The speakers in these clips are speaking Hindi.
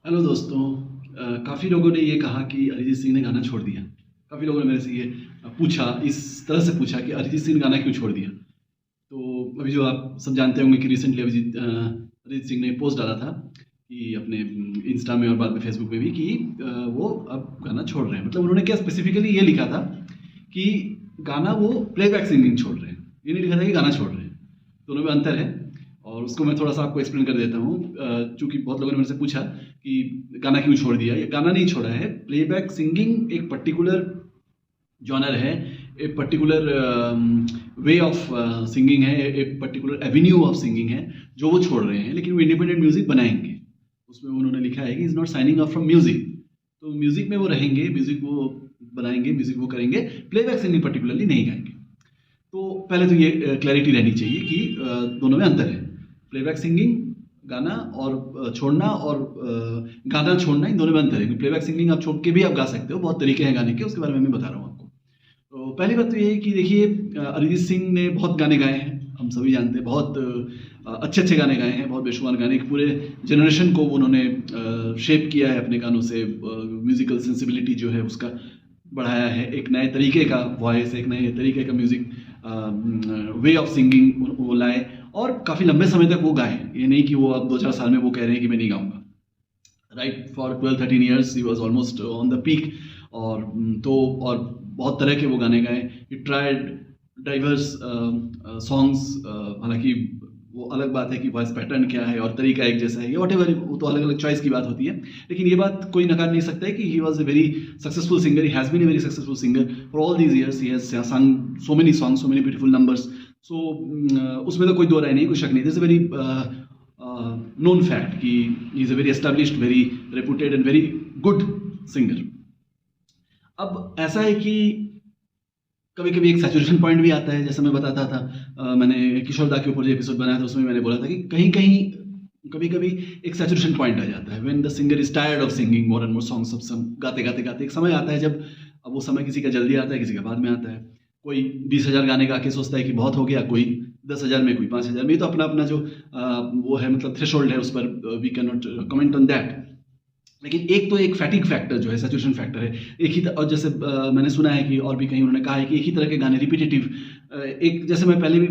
हेलो दोस्तों। काफ़ी लोगों ने ये कहा कि अरिजीत सिंह ने गाना छोड़ दिया। काफ़ी लोगों ने मेरे से ये पूछा, इस तरह से पूछा कि अरिजीत सिंह ने गाना क्यों छोड़ दिया। तो अभी जो आप सब जानते होंगे कि रिसेंटली अरिजीत सिंह ने पोस्ट डाला था कि अपने इंस्टा में और बाद में फेसबुक में भी कि वो अब गाना छोड़ रहे हैं। मतलब उन्होंने क्या स्पेसिफिकली ये लिखा था कि गाना वो प्लेबैक सिंगिंग छोड़ रहे हैं, ये नहीं लिखा था कि गाना छोड़ रहे हैं। दोनों में अंतर है और उसको मैं थोड़ा-सा आपको एक्सप्लेन कर देता हूँ। चूँकि बहुत लोगों ने मेरे से पूछा कि गाना क्यों छोड़ दिया? ये गाना नहीं छोड़ा है, प्लेबैक सिंगिंग एक पर्टिकुलर जॉनर है, एक पर्टिकुलर वे ऑफ सिंगिंग है, एक पर्टिकुलर एवेन्यू ऑफ सिंगिंग है, जो वो छोड़ रहे हैं, लेकिन वो इंडिपेंडेंट म्यूज़िक बनाएँगे। उसमें उन्होंने लिखा है कि is not signing off from music. तो म्यूज़िक में वो रहेंगे, म्यूज़िक वो बनाएँगे, म्यूज़िक वो करेंगे, प्लेबैक सिंगिंग पर्टिकुलरली नहीं गाएँगे। तो पहले तो ये क्लैरिटी रहनी चाहिए कि दोनों में अंतर है। प्लेबैक सिंगिंग गाना और छोड़ना और गाना छोड़ना, इन दोनों में अंतर है। क्योंकि प्लेबैक सिंगिंग आप छोड़ के भी आप गा सकते हो, बहुत तरीके हैं गाने के, उसके बारे में मैं बता रहा हूँ आपको। तो पहली बात तो ये है कि देखिए, अरिजीत सिंह ने बहुत गाने गाए हैं, हम सभी जानते हैं, बहुत अच्छे-अच्छे गाने गाए हैं, बहुत बेशुमार गाने, एक पूरे जनरेशन को उन्होंने शेप किया है अपने गानों से। म्यूज़िकल सेंसिबिलिटी जो है उसका बढ़ाया है, एक नए तरीके का वॉइस, एक नए तरीके का म्यूज़िक वे ऑफ सिंगिंग वो लाए और काफ़ी लंबे समय तक वो गाए। ये नहीं कि वो अब 2-4 साल में वो कह रहे हैं कि मैं नहीं गाऊँगा। Right, for 12-13 years he was almost on the peak. और और बहुत तरह के वो गाने गाए। He tried diverse songs. हालाँकि वो अलग बात है कि वॉइस पैटर्न क्या है और तरीका एक जैसा है, या व्हाटएवर, वो तो अलग-अलग चॉइस की बात होती है। लेकिन ये बात कोई नकार नहीं सकता है कि he was a very successful singer, he has been a very successful singer for all these years. He has सung so many songs, so many beautiful numbers. So उसमें तो कोई दो राय नहीं, कोई शक नहीं। This is a very known fact कि he is a very established, very reputed and very good singer. अब ऐसा है कि कभी-कभी एक सैचुरेशन पॉइंट भी आता है, जैसा मैं बताता था। मैंने किशोर दा के ऊपर जो एपिसोड बनाया था उसमें मैंने बोला था कि कहीं-कहीं कभी-कभी एक सैचुरेशन पॉइंट आ जाता है, when the singer is tired of singing more and more songs. सब गाते एक समय आता है जब, अब वो समय किसी का जल्दी आता है, किसी का बाद में आता है। कोई 20,000 गाने गा के सोचता है कि बहुत हो गया, कोई 10,000 में, कोई 5,000 में। ये तो अपना-अपना जो वो है, मतलब थ्रेशोल्ड है, उस पर we can not comment on that. लेकिन एक तो एक फैटिग फैक्टर जो है, सैचुरेशन फैक्टर है। एक ही और जैसे मैंने सुना है कि और भी कहीं उन्होंने कहा है कि एक ही तरह के गाने रिपिटेटिव, एक जैसे मैं पहले भी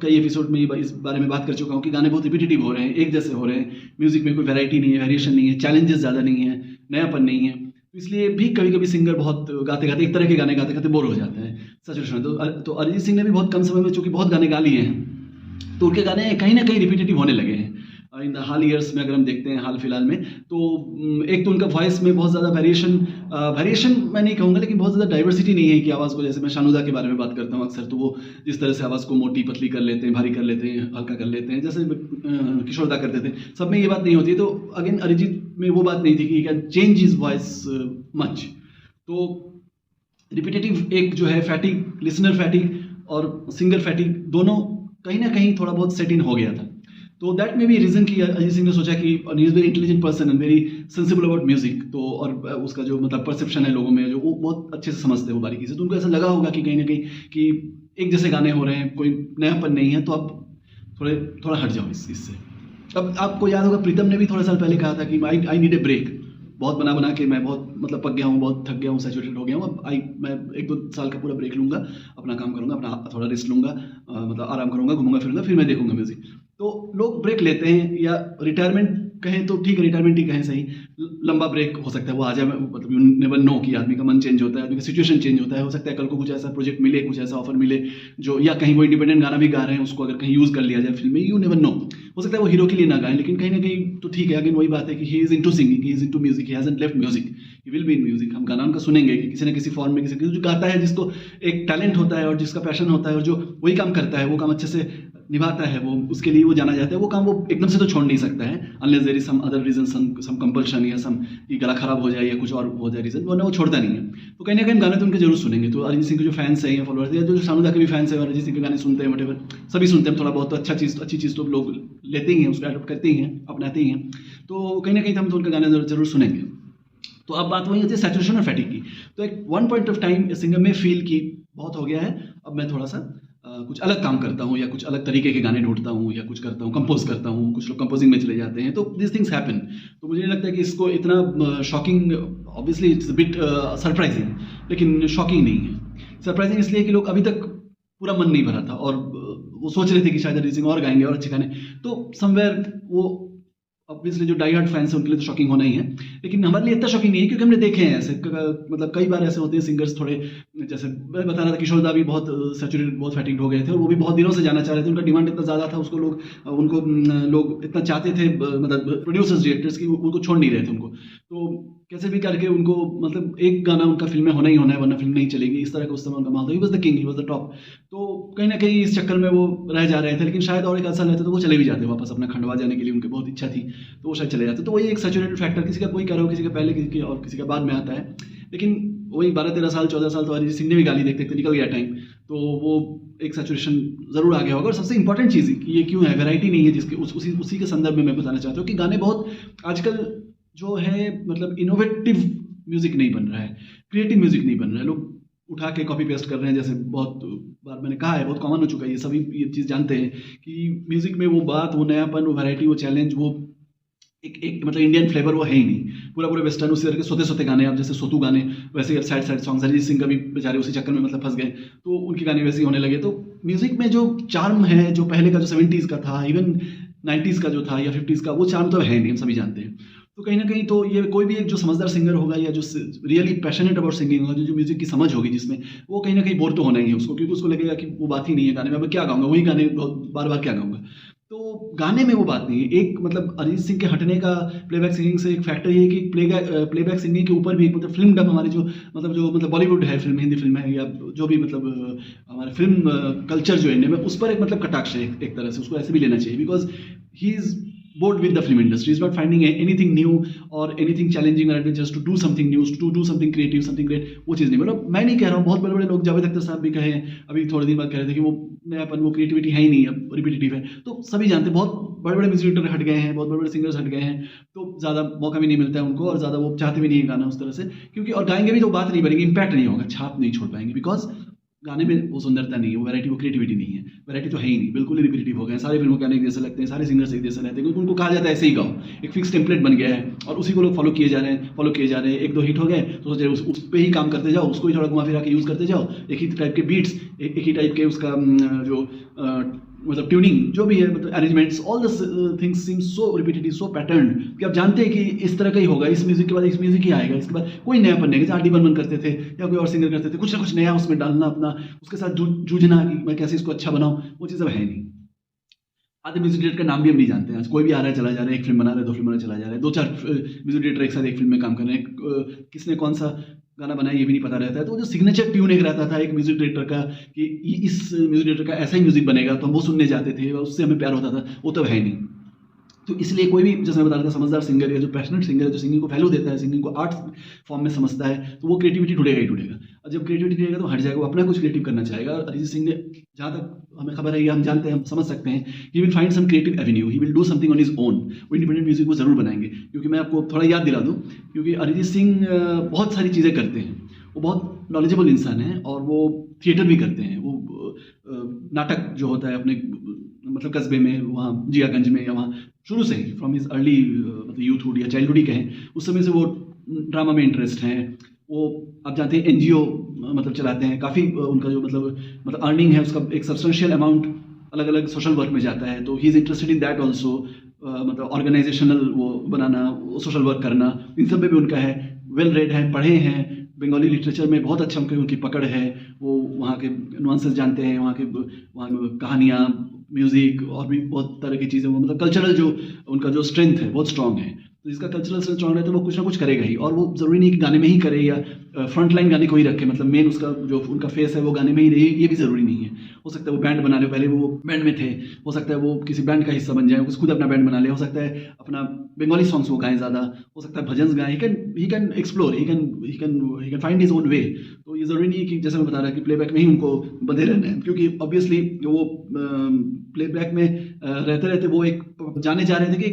कई एपिसोड में इस बारे में बात कर चुका हूँ कि गाने बहुत रिपिटेटिव हो रहे हैं, एक जैसे हो रहे हैं। म्यूज़िक में कोई वैरायटी नहीं है, वेरिएशन नहीं है, चैलेंजेस ज़्यादा नहीं है, नयापन नहीं है। तो इसलिए भी कभी-कभी सिंगर बहुत गाते-गाते, एक तरह के गाने गाते-गाते बोर हो जाते हैं सैचुरेशन। तो अरिजीत सिंह ने भी बहुत कम समय में चूँकि बहुत गाने गा लिए हैं, तो उनके गाने कहीं न कहीं रिपिटेटिव होने लगे हैं। इन द हाल ईयर्स में अगर हम देखते हैं, हाल फिलहाल में, तो एक तो उनका वॉइस में बहुत ज़्यादा वेरिएशन मैं नहीं कहूँगा, लेकिन बहुत ज़्यादा डाइवर्सिटी नहीं है कि आवाज़ को, जैसे मैं शानू दा के बारे में बात करता हूँ अक्सर, तो वो जिस तरह से आवाज़ को मोटी पतली कर लेते हैं, भारी कर लेते हैं, हल्का कर लेते हैं, जैसे किशोर दा करते थे, सब में ये बात नहीं होती है। तो अगेन अरिजीत में वो बात नहीं थी कि can change his voice much. तो रिपिटेटिव एक जो है फैटिग, लिसनर फैटिग और सिंगर फैटिग, दोनों कहीं न कहीं थोड़ा बहुत सेट इन हो गया था। तो दैट मे बी रीज़न कि अरिजीत सिंह ने सोचा कि he is very intelligent person and very sensible about music. तो और उसका जो मतलब परसेप्शन है लोगों में, जो वो बहुत अच्छे से समझते हैं वो बारीकी से। तो उनको ऐसा लगा होगा कि कहीं न कहीं कि एक जैसे गाने हो रहे हैं, कोई नयापन नहीं है, तो आप थोड़ा हट जाओ इस चीज़ से। अब आपको याद होगा, प्रीतम ने भी थोड़े साल पहले कहा था कि आई नीड ए ब्रेक। बहुत बना-बना के मैं बहुत मतलब पक गया हूँ, बहुत थक गया हूँ, सैचुरेटेड हो गया हूँ। अब मैं 1-2 साल का पूरा ब्रेक लूँगा, अपना काम करूँगा, अपना थोड़ा रेस्ट लूँगा, मतलब आराम करूँगा, घूमूँगा-फिरूँगा, फिर मैं देखूँगा म्यूज़िक। तो लोग ब्रेक लेते हैं, या रिटायरमेंट कहें तो ठीक है, रिटायरमेंट ही कहें सही। लंबा ब्रेक हो सकता है, वो आ जाए, मतलब यू नेवर नो कि आदमी का मन चेंज होता है, आदमी का सिचुएशन चेंज होता है। हो सकता है कल को कुछ ऐसा प्रोजेक्ट मिले, कुछ ऐसा ऑफर मिले जो, या कहीं वो इंडिपेंडेंट गाना भी गा रहे हैं, उसको अगर कहीं यूज़ कर लिया जाए फिल्म में, यू नेवर नो। हो सकता है वो हीरो के लिए ना गाएँ, लेकिन कहीं न कहीं तो ठीक है। अगेन वही बात है कि he is into singing, he is into music, he hasn't left music, he will be in music. हम गाना उनका सुनेंगे कि किसी न किसी फॉर्म में, किसी जो गाता है, जिसको एक टैलेंट होता है और जिसका पैशन होता है, और जो वही काम करता है, वो काम अच्छे से निभाता है, वो उसके लिए वो जाना जाता है। वो काम वो एकदम से तो छोड़ नहीं सकता है, unless there is some other reason, some compulsion, या सम कि गला खराब हो जाए या कुछ और हो जाए रीज़न, वरना वो छोड़ता नहीं है। तो कहीं न कहीं गाने तो उनके ज़रूर सुनेंगे। तो अरिजीत सिंह के जो फैन्स हैं या फॉलोअर्स, या जो शानू दा के भी फैन्स हैं और अरिजीत सिंह के गाने सुनते हैं, व्हाटएवर, सभी सुनते हैं थोड़ा बहुत। तो अच्छी चीज़ तो लोग लेते ही हैं, उसको एडॉप्ट करते ही हैं, अपनाते ही हैं। तो कहीं न कहीं हम तो उनके गाने ज़रूर सुनेंगे। तो अब बात वही होती है सैचुरेशन और फैटिग की। तो एक one point of time singer में फील की बहुत हो गया है, अब मैं थोड़ा-सा कुछ अलग काम करता हूँ या कुछ अलग तरीके के गाने ढूँढता हूँ या कुछ करता हूँ, कंपोज़ करता हूँ, कुछ लोग कंपोज़िंग में चले जाते हैं, तो दीज़ थिंग्स हैपन। तो मुझे नहीं लगता कि इसको इतना shocking, obviously it's a bit surprising, लेकिन शॉकिंग नहीं है। सरप्राइज़िंग इसलिए कि लोग अभी तक पूरा मन नहीं भरा था और वो सोच रहे थे कि शायद अरिजीत सिंह और गाएँगे और अच्छे गाने, तो समवेयर वो ऑब्वियसली जो डाई हार्ड फैंस हैं उनके लिए तो शॉकिंग होना ही है, लेकिन हमारे लिए इतना शॉकिंग नहीं है क्योंकि हमने देखे हैं ऐसे मतलब कई बार ऐसे होते हैं सिंगर्स थोड़े, जैसे मैं बता रहा था किशोर दा भी बहुत सैचुरेटेड, बहुत फैटिग्ड हो गए थे और वो भी बहुत दिनों से जाना चाह रहे थे, उनका डिमांड इतना ज़्यादा था, उसको लोग लोग इतना चाहते थे, मतलब प्रोड्यूसर्स डायरेक्टर्स की उनको छोड़ नहीं रहे थे उनको, तो कैसे भी करके उनको मतलब एक गाना उनका फिल्म में होना ही होना है वरना फिल्म नहीं चलेगी, इस तरह का उस समय उनका माहौल था। He was the king, he was the top. तो कहीं ना कहीं इस चक्कर में वो रह जा रहे थे, लेकिन शायद और एक आध साल रहते तो वो चले भी जाते वापस अपना खंडवा जाने के लिए, उनकी बहुत इच्छा थी, तो वो शायद चले जाते। तो वही एक सैचुरेटेड फैक्टर, किसी का कोई कह रहा हो, किसी का पहले, किसी के और किसी का बाद में आता है, लेकिन वही 12-13 साल 14 साल तो अरिजीत सिंह ने भी गाली देखते देखते निकल गया टाइम, तो वो एक सैचुरेशन ज़रूर आ गया होगा। और सबसे इंपॉर्टेंट चीज़ कि ये क्यों है, वैरायटी नहीं है, जिसके उसी के संदर्भ में मैं बताना चाहता हूँ कि गाने बहुत आजकल जो है मतलब इनोवेटिव म्यूज़िक नहीं बन रहा है, क्रिएटिव म्यूज़िक नहीं बन रहा है, लोग उठा के कॉपी पेस्ट कर रहे हैं, जैसे बहुत बार मैंने कहा है, बहुत कॉमन हो चुका है, ये सभी ये चीज़ जानते हैं कि म्यूज़िक में वो बात, वो नयापन, वो वैरायटी, वो चैलेंज, वो एक मतलब इंडियन फ्लेवर वो है ही नहीं, पूरा वेस्टर्न, उसी तरह के सोते सोते गाने, अब जैसे सोतू गाने, वैसे अब sad sad songs, Arijit Singh का भी बेचारे उसी चक्कर में मतलब फंस गए, तो उनके गाने वैसे ही होने लगे। तो म्यूज़िक में जो चार्म है, जो पहले का जो 70s का था, इवन 90s का जो था या 50s का, वो चार्म तो है नहीं, हम सभी जानते हैं। तो कहीं ना कहीं तो ये कोई भी एक जो समझदार सिंगर होगा या जो रियली पैशनेट अबाउट सिंगिंग होगा, जो म्यूज़िक की समझ होगी जिसमें, वो कहीं ना कहीं बोर तो होना ही है उसको, क्योंकि उसको लगेगा कि वो बात ही नहीं है गाने में, अब क्या गाऊंगा, वही गाने बार बार क्या गाऊंगा। तो गाने में वो बात नहीं है। एक मतलब अरिजीत सिंह के हटने का प्लेबैक सिंगिंग से एक फैक्टर ये है कि प्लेबैक सिंगिंग के ऊपर भी एक मतलब फिल्म डब हमारी जो बॉलीवुड है, फिल्म, हिंदी फिल्म है या जो भी मतलब हमारे फिल्म कल्चर जो है इंडिया में, उस पर एक मतलब कटाक्ष है एक तरह से, उसको ऐसे भी लेना चाहिए, because he is bored with the film industry. He's not finding anything new or anything challenging or adventurous to do something new, to do something creative, something great. वो चीज़ नहीं, मतलब मैं नहीं कह रहा हूँ, बहुत बड़े बड़े लोग, जावेद अख्तर साहब भी कहे, अभी थोड़े दिन बाद कह रहे थे कि वो नयापन, वो क्रिएटिविटी है ही नहीं, अब रिपीटेटिव है। तो सभी जानते हैं, बहुत बड़े बड़े म्यूजिक डायरेक्टर हट गए हैं, बहुत बड़े बड़े सिंगर्स हट गए हैं, तो ज़्यादा मौका भी नहीं मिलता है उनको और ज़्यादा वो चाहते भी नहीं है गाना उस तरह से, क्योंकि और गाएंगे भी तो बात नहीं बनेगी, इम्पैक्ट नहीं होगा, छाप नहीं छोड़ पाएंगे, बिकॉज गाने में वो सुंदरता नहीं है, वो वैरायटी, वो क्रिएटिविटी नहीं है, वैरायटी तो है ही नहीं, बिल्कुल ही रिपीटेटिव हो गए हैं, सारे फिल्मों के गाने एक जैसे लगते हैं, सारे सिंगर्स एक जैसे रहते हैं, क्योंकि उनको कहा जाता है ऐसे ही गाओ, एक फिक्स टेम्पलेट बन गया है और उसी को लोग फॉलो किए जा रहे हैं, एक दो हिट हो गए तो सोच रहे उस पर ही काम करते जाओ, उसको ही थोड़ा घुमा फिरा के यूज़ करते जाओ, एक ही टाइप के बीट्स, एक ही टाइप के उसका जो मतलब ट्यूनिंग जो भी है, मतलब arrangements, all the things seam so repetitive, so pattern, कि आप जानते हैं कि इस तरह का ही होगा, इस म्यूजिक के बाद इस म्यूजिक ही आएगा, इसके बाद कोई नयापन नहीं, जैसे आर डी बर्मन करते थे या कोई और सिंगर करते थे, कुछ ना कुछ नया उसमें डालना, अपना उसके साथ जूझना कि मैं कैसे इसको अच्छा बनाऊं, वो चीज़ अब है नहीं। आधे म्यूजिक डायरेक्टर का नाम भी हम नहीं जानते हैं, आज कोई भी आ रहा है चला जा रहा है, एक फिल्म बना रहा है, दो फिल्म बना चला जा रहा है, दो चार म्यूजिक डायरेक्टर एक साथ एक फिल्म में काम कर रहे हैं, किसने कौन सा गाना बनाया ये भी नहीं पता रहता है। तो जो सिग्नेचर ट्यून एक रहता था एक म्यूजिक डायरेक्टर का कि इस म्यूजिक डायरेक्टर का ऐसा ही म्यूजिक बनेगा, तो हम वो सुनने जाते थे, उससे हमें प्यार होता था, वो तो है नहीं। तो इसलिए कोई भी, जैसे मैं बता रहा था, समझदार सिंगर या जो पैशनेट सिंगर है, जो सिंगिंग को वैल्यू देता है, सिंगिंग को आर्ट फॉर्म में समझता है, तो वो क्रिएटिविटी ढूंढेगा ही ढूंढेगा, और जब क्रिएटिविटी ढूंढेगा तो हट जाएगा, वो अपना कुछ क्रिएटिव करना चाहेगा। अरिजीत सिंह ने, जहाँ तक हमें खबर है या हम जानते हैं, हम समझ सकते हैं, he will find some creative avenue, he will do something on his own, वो इंडिपेंडेंट म्यूजिक को जरूर बनाएंगे। क्योंकि मैं आपको थोड़ा याद दिला दूँ, क्योंकि अरिजीत सिंह बहुत सारी चीज़ें करते हैं, वो बहुत नॉलेजेबल इंसान है और वो थिएटर भी करते हैं, वो नाटक जो होता है अपने मतलब कस्बे में, वहाँ जियागंज में, या वहाँ शुरू से ही फ्रॉम हिज अर्ली मतलब यूथहुड या चाइल्डहुड ही कहें, उस समय से वो ड्रामा में इंटरेस्ट हैं। वो आप जानते हैं एनजीओ मतलब चलाते हैं, काफ़ी उनका जो मतलब अर्निंग है उसका एक सब्सटेंशियल अमाउंट अलग अलग सोशल वर्क में जाता है, तो he is interested in that also, मतलब ऑर्गेनाइजेशनल वो बनाना, सोशल वर्क करना, इन सब में भी उनका है। वेल रेड हैं, पढ़े हैं, बंगाली लिटरेचर में बहुत अच्छा उनकी पकड़ है, वो वहाँ के नुआंसेस जानते हैं, वहाँ कहानियाँ, म्यूज़िक और भी बहुत तरह की चीज़ें, वो मतलब कल्चरल जो उनका जो स्ट्रेंथ है बहुत स्ट्रॉन्ग है। तो जिसका कल्चरल स्ट्रेंथ स्ट्रॉन्ग है तो वो कुछ ना कुछ करेगा ही, और वो ज़रूरी नहीं कि गाने में ही करे या फ्रंट लाइन गाने को ही रखे, मतलब मेन उसका जो उनका फेस है वो गाने में ही रहे, ये भी ज़रूरी नहीं है। हो सकता है वो बैंड बना ले, पहले वो बैंड में थे, हो सकता है वो किसी बैंड का हिस्सा बन जाए, वो खुद अपना बैंड बना ले, हो सकता है अपना बंगाली सॉन्ग्स वो गाएं ज़्यादा, हो सकता है भजन गाएं, he can explore, he can find his own way. तो ये ज़रूरी नहीं है कि जैसे मैं बता रहा कि प्लेबैक में ही उनको बंधे रहना है, क्योंकि ऑब्वियसली वो प्लेबैक में रहते रहते वो एक जाने जा रहे थे कि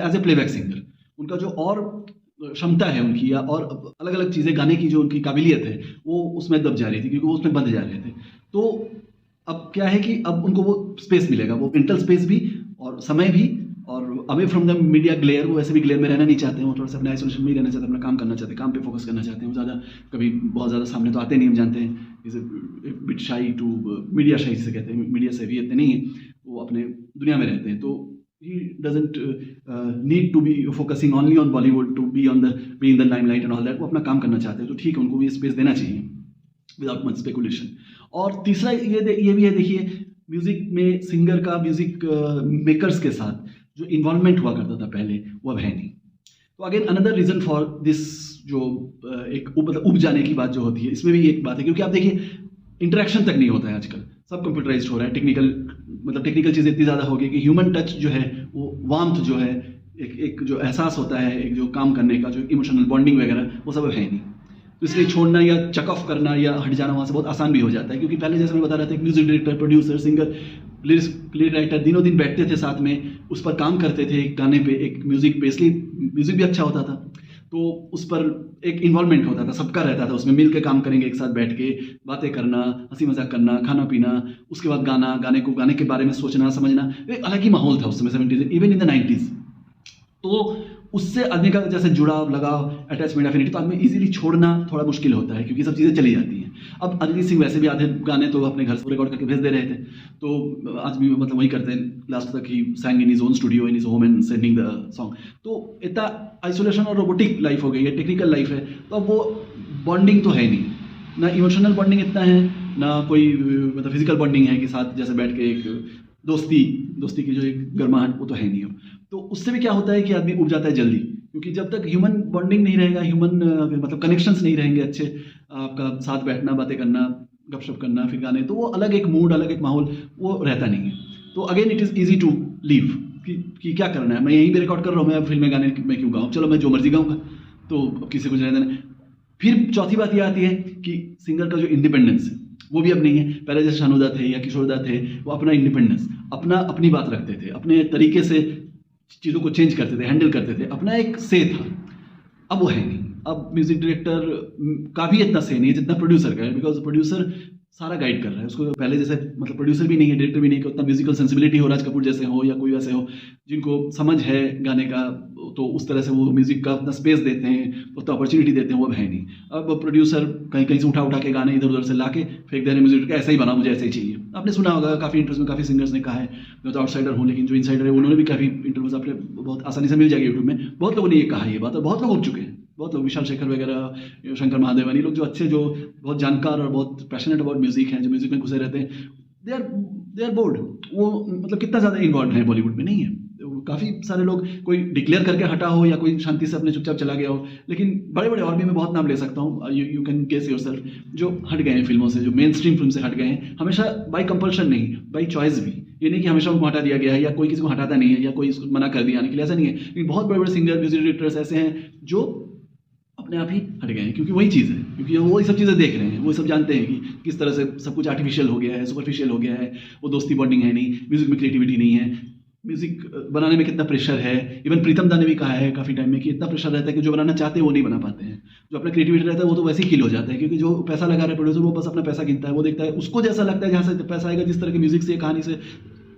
एज ए प्लेबैक सिंगर उनका जो और क्षमता है उनकी, या और अलग अलग चीज़ें गाने की जो उनकी काबिलियत है, वो उसमें दब जा रही थी, क्योंकि वो उसमें बंध जा रहे थे। तो अब क्या है कि अब उनको वो स्पेस मिलेगा, वो मेंटल स्पेस भी और समय भी, और away from the media glare, वो वैसे भी ग्लेयर में रहना नहीं चाहते हैं, वो थोड़ा सा अपने आइसोलेशन में ही रहना चाहते हैं, अपना काम करना चाहते हैं, काम पे फोकस करना चाहते हैं, वो ज़्यादा कभी बहुत ज़्यादा सामने तो आते नहीं, हम जानते हैं, is bit shy to media shy जिसे कहते हैं, मीडिया से भी इतने नहीं है, वो अपने दुनिया में रहते हैं, तो he doesn't need to be focusing only on Bollywood to be in the limelight and all that, वो अपना काम करना चाहते हैं, तो ठीक है, उनको भी स्पेस देना चाहिए विदाउट मच स्पेकुलेशन। और तीसरा ये भी है, देखिए म्यूजिक में सिंगर का म्यूजिक मेकर्स के साथ जो इन्वॉल्वमेंट हुआ करता था पहले, वो अब है नहीं। तो again another reason for this, जो एक मतलब उब जाने की बात जो होती है, इसमें भी एक बात है, क्योंकि आप देखिए इंटरेक्शन तक नहीं होता है आजकल, सब कंप्यूटराइज्ड हो रहा है, टेक्निकल चीज़ें इतनी ज़्यादा हो गई कि ह्यूमन टच जो है, वो वार्मथ जो है, एक जो एहसास होता है, एक जो काम करने का, जो इमोशनल बॉन्डिंग वगैरह, वो सब है नहीं। तो इसलिए छोड़ना या चक ऑफ करना या हट जाना वहाँ से बहुत आसान भी हो जाता है, क्योंकि पहले जैसे मैं बता रहा था, एक music director, producer, singer, lyric writer दिनों दिन बैठते थे साथ में, उस पर काम करते थे, एक गाने पे, एक म्यूजिक पे, इसलिए म्यूजिक भी अच्छा होता था, तो उस पर एक इन्वॉल्वमेंट होता था, सबका रहता था, उसमें मिल के काम करेंगे, एक साथ बैठ के बातें करना, हंसी मजाक करना, खाना पीना, उसके बाद गाने के बारे में सोचना समझना, एक अलग ही माहौल था उस समय 70s, even in the 90s। तो उससे आदमी का जैसे जुड़ाव, लगाव, अटैचमेंट, एफिनिटी, तो आदमी इजीली छोड़ना थोड़ा मुश्किल होता है, क्योंकि सब चीज़ें चली जाती हैं। अब अरिजीत सिंह वैसे भी आधे गाने तो अपने घर से रिकॉर्ड करके भेज दे रहे थे, तो आज भी मतलब वही करते हैं, लास्ट तक he sang in his own studio in his home and sending the song. तो इतना आइसोलेशन और रोबोटिक लाइफ हो गई है, टेक्निकल लाइफ है, तो अब वो बॉन्डिंग तो है नहीं, ना इमोशनल बॉन्डिंग इतना है, ना कोई मतलब फिजिकल बॉन्डिंग है कि साथ जैसे बैठ के एक दोस्ती की जो एक गर्माहट, वो तो है नहीं अब। तो उससे भी क्या होता है कि आदमी उब जाता है जल्दी, क्योंकि जब तक ह्यूमन बॉन्डिंग नहीं रहेगा, ह्यूमन मतलब कनेक्शंस नहीं रहेंगे अच्छे, आपका साथ बैठना, बातें करना, गपशप करना, फिर गाने, तो वो अलग एक मूड, अलग एक माहौल वो रहता नहीं है। तो again it is easy to leave कि क्या करना है, मैं यहीं पे रिकॉर्ड कर रहा हूँ, मैं फिल्म में गाने मैं क्यों गाऊँ, चलो मैं जो मर्जी गाऊँगा, तो किसी को रहना नहीं। फिर चौथी बात ये आती है कि सिंगर का जो इंडिपेंडेंस है, वो भी अब नहीं है। पहले जैसे शानुदा थे या किशोरदा थे, वो अपना इंडिपेंडेंस, अपनी बात रखते थे, अपने तरीके से चीज़ों को चेंज करते थे, हैंडल करते थे, अपना एक से था। अब वो है नहीं। अब म्यूजिक डायरेक्टर का भी इतना से नहीं है जितना प्रोड्यूसर का है, बिकॉज प्रोड्यूसर सारा गाइड कर रहा है उसको। पहले जैसे मतलब प्रोड्यूसर भी नहीं है, डायरेक्टर भी नहीं है कि उतना म्यूजिकल सेंसिबिलिटी हो, राज कपूर जैसे हो या कोई वैसे हो जिनको समझ है गाने का, तो उस तरह से वो म्यूजिक का अपना स्पेस देते हैं, उतना अपॉर्चुनिटी देते हैं, वो अब है नहीं। अब प्रोड्यूसर कहीं से उठा के गाने इधर उधर से ला के फेंक दे रहे, म्यूजिक ऐसा ही बना, मुझे ऐसा ही चाहिए। आपने सुना होगा काफ़ी इंटरव्यूज में काफ़ी सिंगर्स ने कहा है, मैं तो आउटसाइडर हूँ, लेकिन जो इनसाइडर है उन्होंने भी काफ़ी इंटरव्यूज आपने बहुत आसानी से मिल जाएगी यूट्यूब में, बहुत लोगों ने ये कहा ये बात, और बहुत लोग उठ चुके हैं, बहुत लोग, विशाल शेखर वगैरह, शंकर महादेवन, ये लोग जो अच्छे, जो बहुत जानकार और बहुत पैशनेट अबाउट म्यूजिक हैं, जो म्यूजिक में घुसे रहते हैं, दे आर बोर्ड। वो मतलब कितना ज़्यादा इन्वॉल्व है बॉलीवुड में, नहीं है। काफ़ी सारे लोग, कोई डिक्लेयर करके हटा हो या कोई शांति से अपने चुपचाप चला गया हो, लेकिन बड़े बड़े और भी मैं बहुत नाम ले सकता हूँ, यू कैन गेस योरसेल्फ, जो हट गए हैं फिल्मों से, जो मेन स्ट्रीम फिल्म से हट गए हैं, हमेशा बाई कंपल्शन नहीं, बाई चॉइस भी। ये नहीं कि हमेशा उनको हटा दिया गया है या कोई किसी को हटाता नहीं है या कोई इसको मना कर दिया आने के लिए, ऐसा नहीं है। लेकिन बहुत बड़े बड़े सिंगर, म्यूजिक डायरेक्टर्स ऐसे हैं जो अपने आप ही हट गए हैं, क्योंकि वही चीज़ है, क्योंकि वो ये सब चीज़ें देख रहे हैं, वो सब जानते हैं कि किस तरह से सब कुछ आर्टिफिशियल हो गया है, सुपरफिशियल हो गया है, वो दोस्ती बॉन्डिंग है नहीं, म्यूजिक में क्रिएटिविटी नहीं है, म्यूजिक बनाने में कितना प्रेशर है। इवन प्रीतम दा ने भी कहा है काफ़ी टाइम में कि इतना प्रेशर रहता है कि जो बनाना चाहते हैं वो नहीं बना पाते हैं, जो अपना क्रिएटिविटी रहता है वो तो वैसे ही किल हो जाता है, क्योंकि जो पैसा लगा रहा है प्रोड्यूसर, वो बस अपना पैसा गिनता है, वो देखता है उसको जैसा लगता है, जहाँ से पैसा आएगा, जिस तरह की म्यूजिक से, कहानी से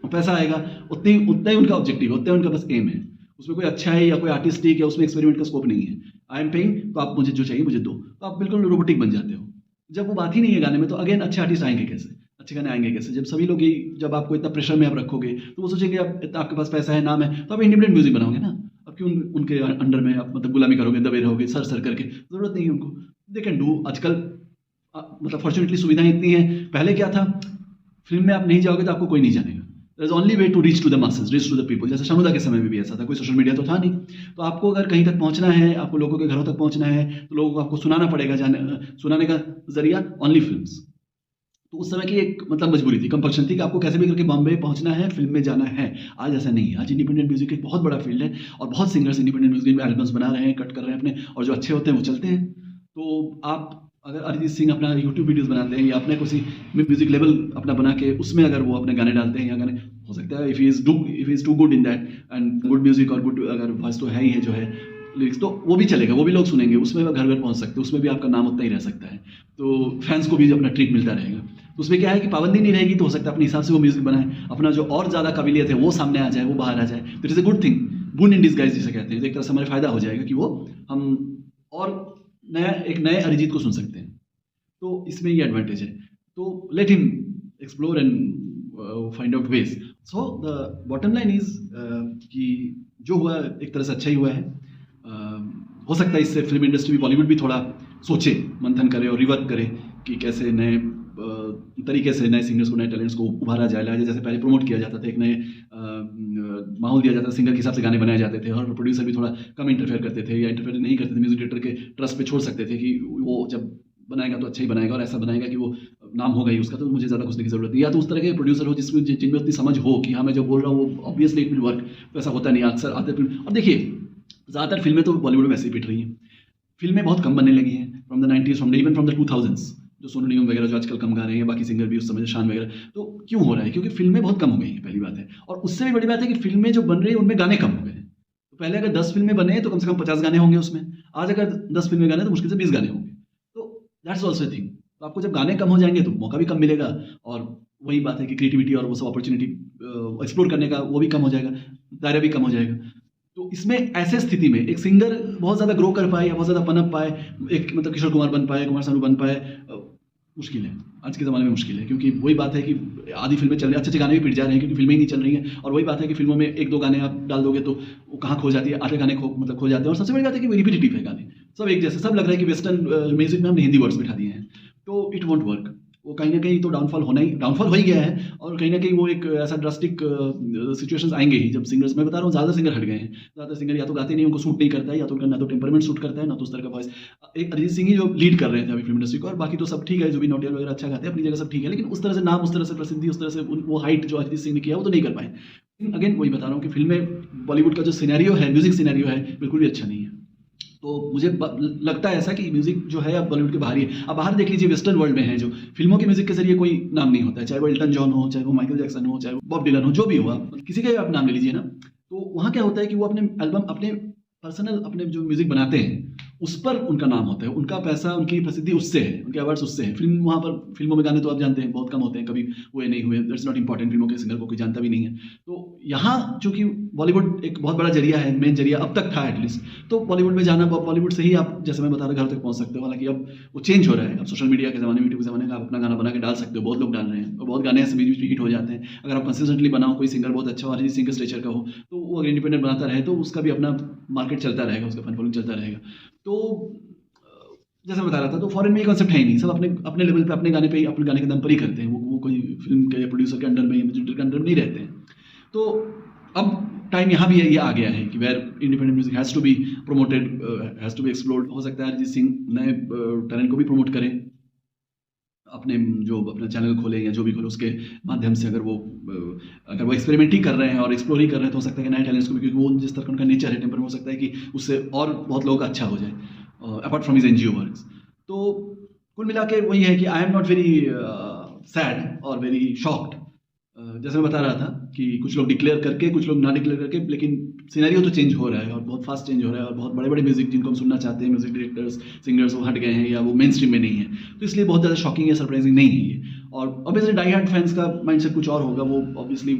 पैसा आएगा, उतना ही उनका ऑब्जेक्टिव, उतना ही उनका बस एम है। उसमें कोई अच्छा है या कोई आर्टिस्टिक या उसमें एक्सपेरिमेंट का स्कोप नहीं है। आई एम पेइंग, तो आप मुझे जो चाहिए मुझे दो, तो आप बिल्कुल रोबोटिक बन जाते हो। जब वो बात ही नहीं है गाने में, तो अगेन अच्छे आर्टिस्ट आएंगे कैसे, अच्छे गाने आएंगे कैसे? जब सभी लोग जब आपको इतना प्रेशर में आप रखोगे, तो वो सोचेंगे आपके पास पैसा है, नाम है, तो आप इंडिपेंडेंट म्यूजिक बनाओगे ना। अब क्यों उनके अंडर में आप मतलब गुलामी करोगे, दबे रहोगे सर करके? जरूरत नहीं है उनको, दे कैन डू। आजकल मतलब फॉर्चुनेटली सुविधाएं इतनी हैं। पहले क्या था, फिल्म में आप नहीं जाओगे तो आपको कोई नहीं जानेगा। There is only way to reach to the masses, reach to the people. जैसे शानुदा के समय में भी ऐसा था, कोई सोशल मीडिया तो था नहीं, तो आपको अगर कहीं तक पहुंचना है, आपको लोगों के घरों तक पहुंचना है, तो लोगों को आपको सुनाना पड़ेगा। सुनाने का जरिया ओनली फिल्म्स। तो उस समय की एक मतलब मजबूरी थी, कंपल्शन थी कि आपको कैसे भी करके बॉम्बे पहुंचना है, फिल्म में जाना है। आज ऐसा नहीं है। आज इंडिपेंडेंट म्यूजिक एक बहुत बड़ा फील्ड है और बहुत सिंगर्स इंडिपेंडेंट म्यूजिक में एल्बम्स बना रहे हैं, कट कर रहे हैं अपने, और जो अच्छे होते हैं वो चलते हैं। तो आप अगर अरिजीत सिंह अपना यूट्यूब वीडियोस बनाते हैं या अपने किसी म्यूजिक लेवल अपना बना के उसमें अगर वो अपने गाने डालते हैं या गाने, हो सकता है if he is too good in that and good music और गुड अगर वॉइस तो है ही है जो है, लिरिक्स, तो वो भी चलेगा, वो भी लोग सुनेंगे, उसमें घर घर पहुंच सकते हैं, उसमें भी आपका नाम उतना ही रह सकता है। तो फैंस को भी अपना ट्रीट मिलता रहेगा। तो उसमें क्या है कि पाबंदी नहीं रहेगी, तो हो सकता है अपने हिसाब से वो म्यूज़िक बनाए, अपना जो और ज़्यादा काबिलियत है वो सामने आ जाए, वो बाहर आ जाए, तो it is a good thing, boon in disguise जिसे कहते हैं। तो एक तरह से हमारा फ़ायदा हो जाएगा कि वो हम और एक नए अरिजीत को सुन सकते हैं, तो इसमें ये एडवांटेज है। तो let him explore and find out ways. So the bottom line is कि जो हुआ एक तरह से अच्छा ही हुआ है। हो सकता है इससे फिल्म इंडस्ट्री भी, बॉलीवुड भी थोड़ा सोचे, मंथन करे और रिवर्क करे कि कैसे नए तरीके से नए सिंगर्स को, नए टैलेंट्स को उभारा जाए। जैसे पहले प्रमोट किया जाता था, एक नए माहौल दिया जाता था, सिंगर के हिसाब से गाने बनाए जाते थे और प्रोड्यूसर भी थोड़ा कम इंटरफेयर करते थे या इंटरफेयर नहीं करते थे, म्यूजिक डायरेक्टर के ट्रस्ट पे छोड़ सकते थे कि वो जब बनाएगा तो अच्छा ही बनाएगा और ऐसा बनाएगा कि वो नाम होगा ही उसका, तो मुझे ज़्यादा घुसने की जरूरत नहीं। या तो उस तरह के प्रोड्यूसर हो जिनमें उतनी समझ हो कि हाँ मैं जो बोल रहा हूँ वो ऑब्वियसली इट विल वर्क, तो ऐसा होता नहीं अक्सर आते फिल्म। और देखिए ज़्यादातर फिल्में तो बॉलीवुड में वैसे ही पिट रही हैं, फिल्में बहुत कम बनने लगी हैं from the 90s, even from the 2000s। जो सोनू निगम वगैरह जो आजकल कम गा रहे हैं, बाकी सिंगर भी उस समय शान वगैरह, तो क्यों हो रहा है? क्योंकि फिल्में बहुत कम हो गई हैं, पहली बात है। और उससे भी बड़ी बात है कि फिल्में जो बन रही हैं उनमें गाने कम हो गए हैं। तो पहले अगर 10 फिल्में बने तो कम से कम 50 गाने होंगे उसमें, आज अगर 10 फिल्में गाने तो मुश्किल से 20 गाने होंगे। तो दैट्स ऑल्सो ए थिंग। तो आपको जब गाने कम हो जाएंगे तो मौका भी कम मिलेगा, और वही बात है कि क्रिएटिविटी और वो सब अपॉर्चुनिटी एक्सप्लोर करने का वो भी कम हो जाएगा, दायरा भी कम हो जाएगा। तो इसमें ऐसे स्थिति में एक सिंगर बहुत ज़्यादा ग्रो कर पाए या बहुत ज़्यादा पनप पाए, एक मतलब किशोर कुमार बन पाए, कुमार सानू बन पाए, मुश्किल है, आज के ज़माने में मुश्किल है। क्योंकि वही बात है कि आधी फिल्में चल रही हैं, अच्छे अच्छे गाने भी पिट जा रहे हैं क्योंकि फिल्में ही नहीं चल रही हैं। और वही बात है कि फिल्मों में एक दो गाने आप डाल दोगे तो वो कहाँ खो जाती है, आधे गाने खो जाते हैं। और सबसे बड़ी बात है कि वो रिपीटेटिव है गाने, सब एक जैसे, सब लग रहा है कि वेस्टर्न म्यूजिक में हमने हिंदी वर्ड्स बिठा दिए हैं, तो इट वॉन्ट वर्क। वो कहीं ना कहीं तो डाउनफॉल हो ही गया है। और कहीं ना कहीं वो एक ऐसा ड्रास्टिक सिचुएशंस आएंगे ही जब सिंगर्स, मैं बता रहा हूँ ज़्यादा सिंगर हट गए हैं, ज़्यादा सिंगर या तो गाते नहीं, उनको सूट नहीं करता है, या तो उनका ना तो टेम्परमेंट सूट करता है, ना तो उस तरह का वॉइस। एक अरिजीत सिंह ही जो लीड कर रहे थे अभी फिल्म इंडस्ट्री को, और बाकी तो सब ठीक है, जो भी नोटियाल वगैरह अच्छा गाते हैं अपनी जगह, सब ठीक है, लेकिन उस तरह से नाम, उस तरह से प्रसिद्धि, उस तरह से वो हाइट जो अरिजीत सिंह ने किया वो तो नहीं कर पाए। अगेन वही बता रहा हूँ कि फिल्में, बॉलीवुड का जो सिनेरियो है, म्यूजिक सिनेरियो है, बिल्कुल भी अच्छा नहीं है। तो मुझे लगता है ऐसा कि म्यूजिक जो है अब बॉलीवुड के बाहर ही है। अब बाहर देख लीजिए, वेस्टर्न वर्ल्ड में है जो फिल्मों के म्यूजिक के जरिए कोई नाम नहीं होता है, चाहे वो एल्टन जॉन हो, चाहे वो माइकल जैक्सन हो, चाहे वो बॉब डिलन हो, जो भी हुआ, किसी का भी आप नाम ले लीजिए ना, तो वहाँ क्या होता है कि वो अपने एल्बम, अपने पर्सनल, अपने जो म्यूजिक बनाते हैं उस पर उनका नाम होता है, उनका पैसा, उनकी प्रसिद्धि उससे है, उनके अवार्ड्स उससे है। फिल्म, वहाँ पर फिल्मों में गाने तो आप जानते हैं बहुत कम होते हैं, कभी हुए नहीं हुए, दैट्स नॉट इंपॉर्टेंट, फिल्मों के सिंगर को कोई जानता भी नहीं है। तो यहाँ चूंकि बॉलीवुड एक बहुत बड़ा जरिया है, मेन जरिया अब तक था एटलीस्ट, तो बॉलीवुड में जाना, बॉलीवुड से ही आप, जैसे मैं बता रहा, घर तक पहुँच सकते हो। हालांकि अब वो चेंज हो रहा है, अब सोशल मीडिया के ज़माने में, यूट्यूब के ज़माने में आप अपना गाना बना के डाल सकते हो, बहुत लोग डाल रहे हैं, और बहुत गाने ऐसे बीच बीच में हिट हो जाते हैं। अगर आप कंसिस्टेंटली बनाओ, कोई सिंगर बहुत अच्छा हो, अरिजीत सिंह के स्टेचर का हो, तो वो अगर इंडिपेंडेंट बनाता रहे तो उसका भी अपना मार्केट चलता रहेगा, उसका फन फॉलोइंग चलता रहेगा। तो जैसे मैं बता रहा था, तो फॉरेन में ये कॉन्सेप्ट है ही नहीं, सब अपने अपने लेवल पे, अपने गाने पे, अपने गाने के दम पर ही करते हैं। वो कोई फिल्म के प्रोड्यूसर के अंडर में, म्यूजिक के अंडर में नहीं रहते हैं। तो अब टाइम यहाँ भी ये आ गया है कि where independent music has to be promoted, has to be explored. हो सकता है अरिजीत सिंह नए टैलेंट को भी प्रमोट करें, अपने जो अपना चैनल खोले या जो भी खोले, उसके माध्यम से अगर वो एक्सपेरिमेंट ही कर रहे हैं और एक्सप्लोर ही कर रहे हैं, तो हो सकता है कि नए टैलेंट्स को भी, क्योंकि वो जिस तरह का उनका नेचर है, टेम्पर, हो सकता है कि उससे और बहुत लोगों का अच्छा हो जाए, apart from his NGO works. तो कुल मिला के वही है कि I am not very sad और वेरी शॉक्ड। जैसे मैं बता रहा था कि कुछ लोग डिक्लेयर करके, कुछ लोग ना डिक्लेयर करके, लेकिन सिनेरियो तो चेंज हो रहा है और बहुत फास्ट चेंज हो रहा है, और बहुत बड़े बड़े म्यूजिक जिनको हम सुनना चाहते हैं, म्यूजिक डायरेक्टर्स, सिंगर्स, वो हट गए हैं या वो मेन स्ट्रीम में नहीं है। तो इसलिए बहुत ज़्यादा शॉकिंग या सरप्राइजिंग नहीं है ये। और ऑब्वियसली डाई हार्ड फैंस का माइंडसेट कुछ और होगा, वो ऑब्वियसली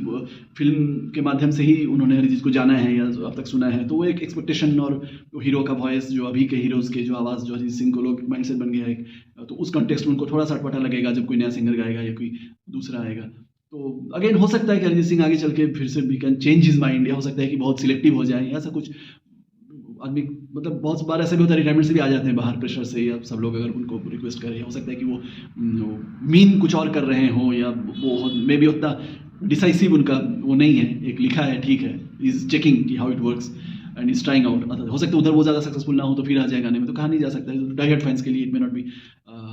फिल्म के माध्यम से ही उन्होंने अरिजीत को जाना है या अब तक सुना है, तो वो एक एक्सपेक्टेशन, और हीरो का वॉइस, जो अभी के हीरोज़ के जो आवाज़, जो अरिजीत सिंह को लोग माइंडसेट बन गया है, तो उस कॉन्टेक्स्ट में उनको थोड़ा सा अटपटा लगेगा जब कोई नया सिंगर गाएगा या कोई दूसरा आएगा। तो अगेन हो सकता है कि अरिजीत सिंह आगे चल के फिर से भी कैन चेंज हिज माइंड, या हो सकता है कि बहुत सिलेक्टिव हो जाए, ऐसा कुछ आदमी, मतलब बहुत बार ऐसा भी होता है, रिटायरमेंट से भी आ जाते हैं बाहर प्रेशर से, या सब लोग अगर उनको रिक्वेस्ट करें, हो सकता है कि वो मीन कुछ और कर रहे हों, या वो मे बी उतना डिसाइसिव उनका वो नहीं है, एक लिखा है ठीक है, इज चेकिंग कि how it works and is trying out. हो सकता है उधर वो ज़्यादा सक्सेसफुल ना हो तो फिर आ जाए गाने में, तो कहा नहीं जा सकता है। डाई हार्ड फैंस के लिए it may not be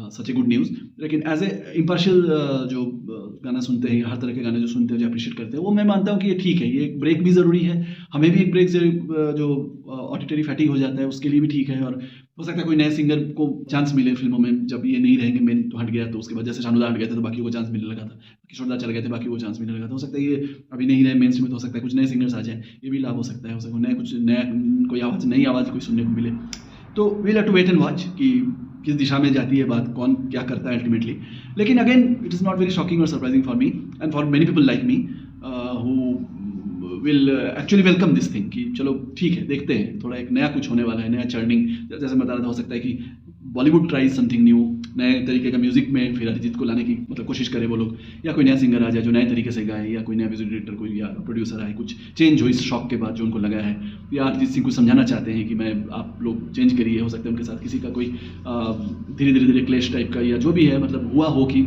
such a good news, लेकिन एज ए इम्पार्शियल जो गाना सुनते हैं, हर तरह के गाने जो सुनते हैं, जो अप्रिशिएट करते हैं, वो मैं मानता हूँ कि ये ठीक है, ये एक ब्रेक भी ज़रूरी है, हमें भी एक ब्रेक जो ऑडिटरी फैटिग हो जाता है उसके लिए भी ठीक है। और हो सकता है कोई नए सिंगर को चांस मिले फिल्मों में, जब ये नहीं रहेंगे मेन तो हट गया, तो उसके बाद जैसे शानुदा हट गया था तो बाकी को चांस मिलने लगा था, किशोरदा चल गए थे, बाकी को चांस मिलने लगा था। हो सकता है ये अभी नहीं रहे मेन स्ट्रीम में, तो हो सकता है कुछ नए सिंगर्स आ जाए, ये भी लाभ हो सकता है। हो सकता है कुछ नया, कोई आवाज़, नई आवाज़ कोई सुनने को मिले। तो we'll have to wait and watch कि किस दिशा में जाती है बात, कौन क्या करता है अल्टीमेटली। लेकिन again it is not very shocking और surprising for me and for many people like me who will actually welcome this thing कि चलो ठीक है, देखते हैं, थोड़ा एक नया कुछ होने वाला है, नया चर्निंग। जैसे मैं बता रहा था, हो सकता है कि बॉलीवुड ट्राइज समथिंग न्यू, नए तरीके का म्यूजिक में फिर अरिजीत को लाने की मतलब कोशिश करे वो लोग, या कोई नया सिंगर आ जाए जो नए तरीके से गाए, या कोई नया म्यूजिक डायरेक्टर कोई या प्रोड्यूसर आए, कुछ चेंज हो इस शॉक के बाद जो उनको लगा है, या अरिजीत सिंह को समझाना चाहते हैं कि मैं आप लोग चेंज करिए। हो सकता है उनके साथ किसी का कोई धीरे धीरे क्लेश टाइप का या जो भी है, मतलब हुआ हो कि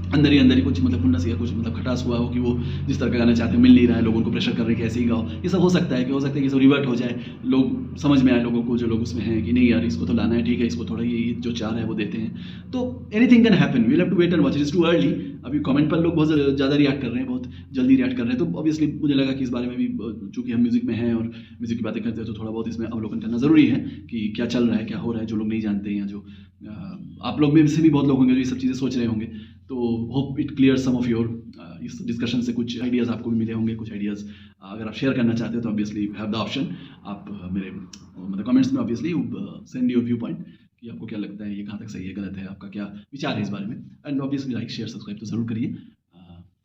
अंदर ही कुछ मतलब खुन्नस या कुछ मतलब खटास हुआ हो कि वो जिस तरह का गाना चाहते हैं मिल नहीं रहा है, लोगों को प्रेशर कर रहे हैं कि ऐसे ही गाओ। ये सब हो सकता है कि सब रिवर्ट हो जाए, लोग समझ में आए लोगों को, जो लोग उसमें हैं कि नहीं यार इसको तो लाना है, ठीक है, इसको थोड़ा ये जो चाह रहा है वो देते हैं। तो anything can happen, we will have to wait and watch, it is too early. अभी कमेंट पर लोग बहुत ज़्यादा रिएक्ट कर रहे हैं, बहुत जल्दी रिएक्ट कर रहे हैं, तो ऑब्वियसली मुझे लगा कि इस बारे में भी, चूंकि हम म्यूजिक में हैं और म्यूजिक की बातें करते हैं, तो थोड़ा बहुत इसमें अवलोकन करना ज़रूरी है कि क्या चल रहा है, क्या हो रहा है, जो लोग नहीं जानते हैं, या जो आप लोग में से भी बहुत लोग होंगे जो ये सब चीज़ें सोच रहे होंगे। तो hope it clear some of your, इस डिस्कशन से कुछ आइडियाज़ आपको भी मिले होंगे, कुछ आइडियाज़ अगर आप शेयर करना चाहते हो तो ऑब्वियसली हैव द ऑप्शन। आप मेरे मतलब कमेंट्स में obviously send your view point कि आपको क्या लगता है, ये कहाँ तक सही है, गलत है, आपका क्या विचार है इस बारे में। And obviously like share subscribe तो ज़रूर करिए।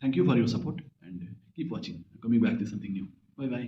Thank you for your support and keep watching, coming back to something new. Bye bye.